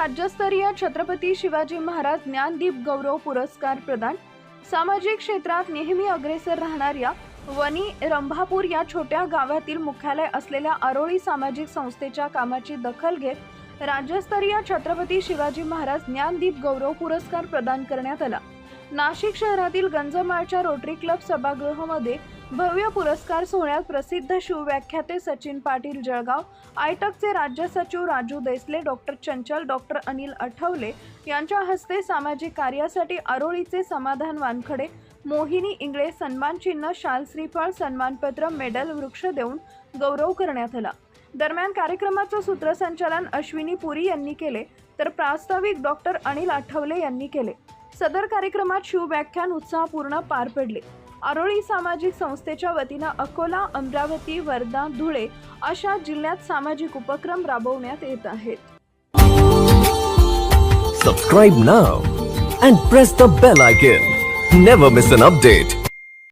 राज्यस्तरीय छत्रपती शिवाजी महाराज ज्ञानदीप गौरव पुरस्कार प्रदान। सामाजिक क्षेत्रात नेहमी अग्रेसर राहणाऱ्या वनी रंभापूर या छोट्या गावातील मुख्यालय असलेल्या आरोळी सामाजिक संस्थेच्या कामाची दखल घेत राज्यस्तरीय छत्रपती शिवाजी महाराज ज्ञानदीप गौरव पुरस्कार प्रदान करण्यात आला। नाशिक शहरातील गंजमाळच्या रोटरी क्लब सभागृहामध्ये भव्य पुरस्कार सोहळ्यात प्रसिद्ध शिवव्याख्याते सचिन पाटील जळगाव, आयटकचे राज्य सचिव राजू देसले, डॉक्टर चंचल, डॉक्टर अनिल आठवले यांच्या हस्ते सामाजिक कार्यासाठी आरोळीचे समाधान वानखडे, मोहिनी इंगळे सन्मान चिन्ह, शाल, श्रीफळ, सन्मानपत्र, मेडल, वृक्ष देऊन गौरव करण्यात आला। दरम्यान कार्यक्रमाचे सूत्रसंचालन अश्विनी पुरी यांनी केले तर प्रास्ताविक डॉक्टर अनिल आठवले यांनी केले। सदर कार्यक्रमात शिवव्याख्यान उत्साहपूर्ण पार पडले। आरोळी सामाजिक संस्थेच्या वतीने अकोला, अमरावती, वर्धा, धुळे अशा जिल्ह्यात सामाजिक उपक्रम राबवण्यात येत आहेत। Subscribe now and press the bell icon. Never miss an update.